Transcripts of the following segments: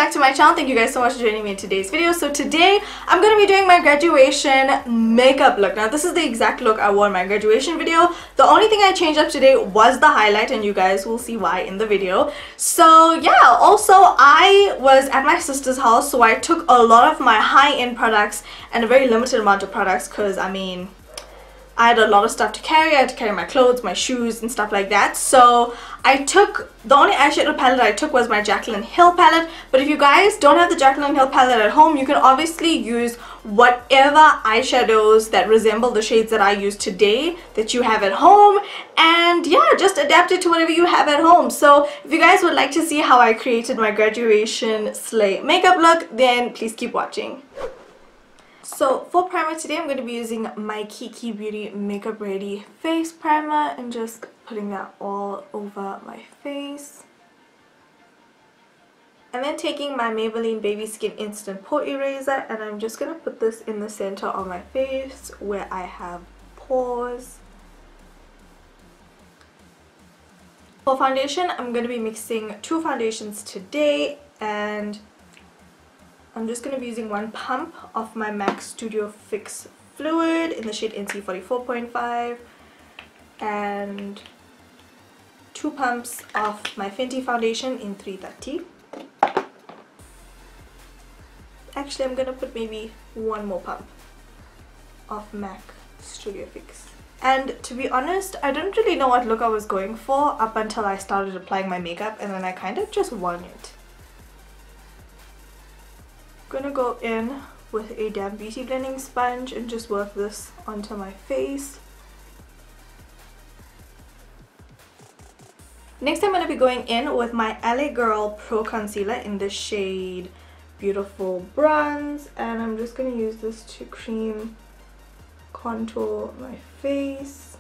back to my channel. Thank you guys so much for joining me in today's video. So today I'm going to be doing my graduation makeup look. Now this is the exact look I wore in my graduation video. The only thing I changed up today was the highlight, and you guys will see why in the video. So yeah, also I was at my sister's house, so I took a lot of my high-end products and a very limited amount of products because I mean I had a lot of stuff to carry. I had to carry my clothes, my shoes and stuff like that. So I took, the only eyeshadow palette I took was my Jaclyn Hill palette. But if you guys don't have the Jaclyn Hill palette at home, you can obviously use whatever eyeshadows that resemble the shades that I use today that you have at home. And yeah, just adapt it to whatever you have at home. So if you guys would like to see how I created my graduation slay makeup look, then please keep watching. So for primer today, I'm going to be using my Kiki Beauty Makeup Ready Face Primer and just putting that all over my face. And then taking my Maybelline Baby Skin Instant Pore Eraser, and I'm just going to put this in the center of my face where I have pores. For foundation, I'm going to be mixing two foundations today, and I'm just going to be using one pump of my MAC Studio Fix Fluid in the shade NC 44.5 and two pumps of my Fenty foundation in 330. Actually, I'm going to put maybe one more pump of MAC Studio Fix. And to be honest, I didn't really know what look I was going for up until I started applying my makeup, and then I kind of just won it. I'm gonna go in with a damp beauty blending sponge and just work this onto my face. Next, I'm gonna be going in with my LA Girl Pro Concealer in the shade Beautiful Bronze, and I'm just gonna use this to cream contour my face.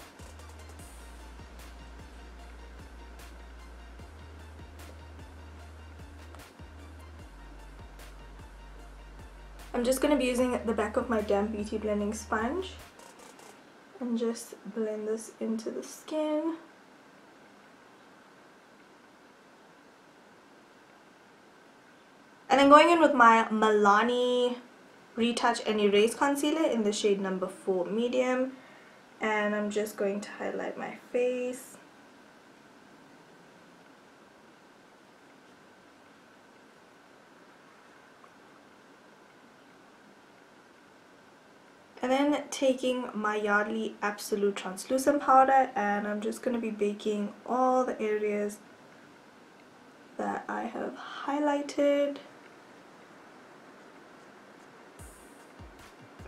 I'm just going to be using the back of my damp beauty blending sponge and just blend this into the skin. And then going in with my Milani Retouch and Erase Concealer in the shade number 4 Medium, and I'm just going to highlight my face. And then taking my Yardley Absolute Translucent Powder, and I'm just going to be baking all the areas that I have highlighted,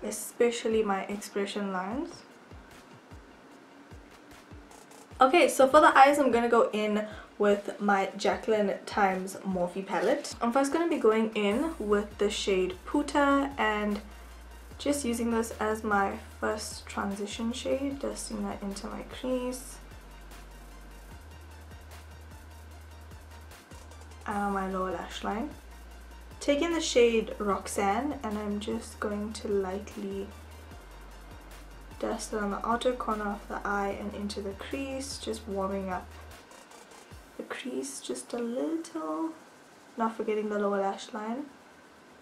especially my expression lines. Okay, so for the eyes, I'm going to go in with my Jaclyn Times Morphe palette. I'm first going to be going in with the shade Puta and just using this as my first transition shade, dusting that into my crease and on my lower lash line. Taking the shade Roxanne, and I'm just going to lightly dust it on the outer corner of the eye and into the crease, just warming up the crease just a little, not forgetting the lower lash line.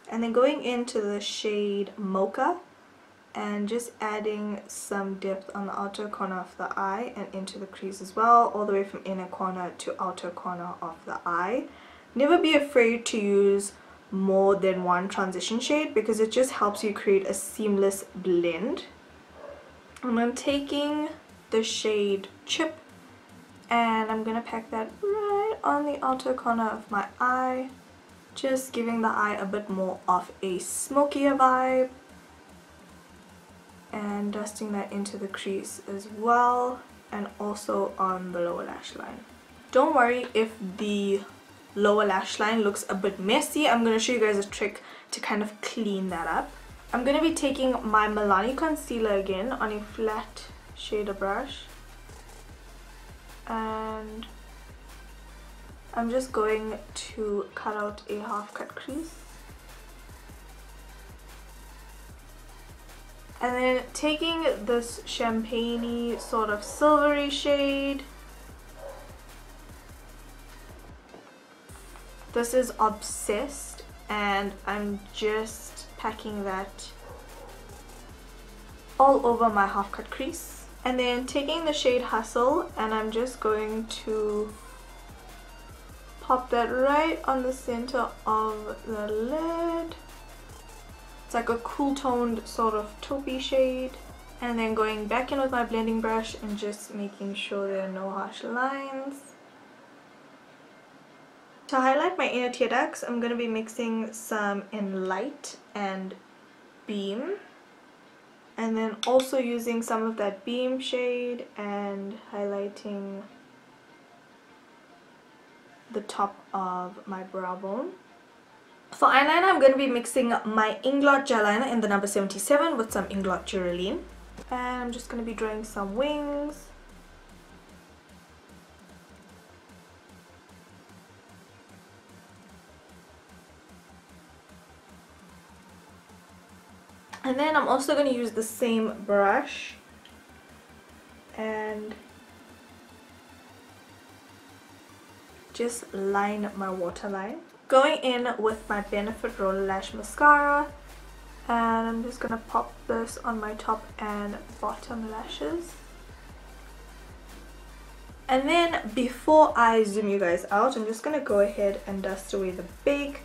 And then going into the shade Mocha and just adding some depth on the outer corner of the eye and into the crease as well, all the way from inner corner to outer corner of the eye. Never be afraid to use more than one transition shade because it just helps you create a seamless blend. And I'm taking the shade Chip and I'm going to pack that right on the outer corner of my eye, just giving the eye a bit more of a smokier vibe, and dusting that into the crease as well and also on the lower lash line. Don't worry if the lower lash line looks a bit messy. I'm going to show you guys a trick to kind of clean that up. I'm going to be taking my Milani concealer again on a flat shader brush, and I'm just going to cut out a half cut crease. And then taking this champagne-y sort of silvery shade, this is Obsessed, and I'm just packing that all over my half cut crease. And then taking the shade Hustle, and I'm just going to pop that right on the center of the lid. It's like a cool toned sort of taupey shade. And then going back in with my blending brush and just making sure there are no harsh lines. To highlight my inner tear ducts, I'm going to be mixing some in Light and Beam. And then also using some of that Beam shade and highlighting the top of my brow bone. For eyeliner, I'm going to be mixing my Inglot gel liner in the number 77 with some Inglot Duraline. And I'm just going to be drawing some wings. And then I'm also going to use the same brush and just line my waterline. Going in with my Benefit Roller Lash Mascara, and I'm just going to pop this on my top and bottom lashes. And then before I zoom you guys out, I'm just going to go ahead and dust away the bake.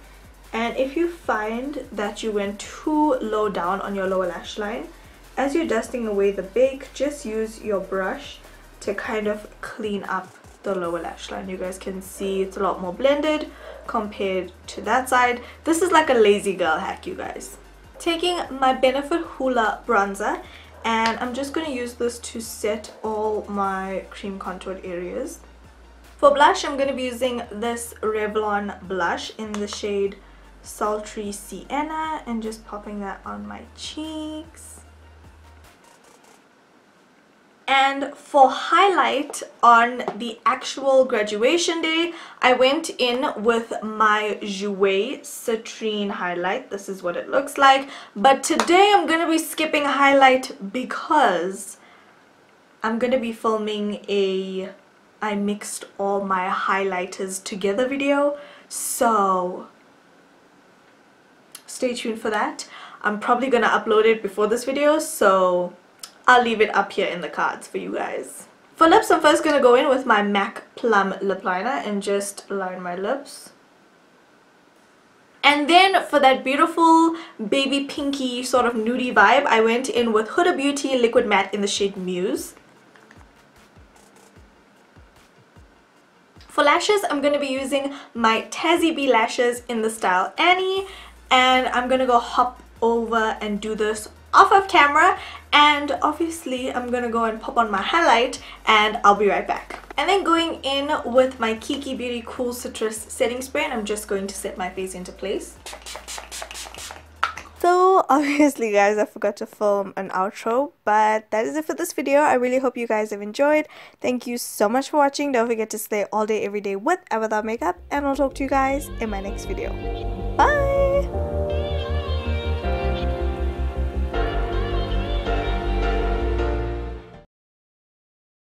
And if you find that you went too low down on your lower lash line, as you're dusting away the bake, just use your brush to kind of clean up the lower lash line. You guys can see it's a lot more blended compared to that side. This is like a lazy girl hack, you guys. Taking my Benefit Hoola bronzer, and I'm just going to use this to set all my cream contoured areas. For blush, I'm going to be using this Revlon blush in the shade Sultry Sienna, and just popping that on my cheeks. And for highlight on the actual graduation day, I went in with my Jouer Citrine highlight. This is what it looks like. But today I'm going to be skipping highlight because I'm going to be filming a I mixed all my highlighters together video. So stay tuned for that. I'm probably going to upload it before this video, so I'll leave it up here in the cards for you guys. For lips, I'm first going to go in with my MAC Plum lip liner and just line my lips. And then for that beautiful baby pinky sort of nudie vibe, I went in with Huda Beauty Liquid Matte in the shade Muse. For lashes, I'm going to be using my Tassie B lashes in the style Annie. And I'm going to go hop over and do this off of camera. And obviously, I'm going to go and pop on my highlight, and I'll be right back. And then going in with my Kiki Beauty Cool Citrus setting spray, and I'm just going to set my face into place. So obviously guys, I forgot to film an outro, but that is it for this video. I really hope you guys have enjoyed. Thank you so much for watching. Don't forget to slay all day every day with and without makeup, and I'll talk to you guys in my next video. Bye!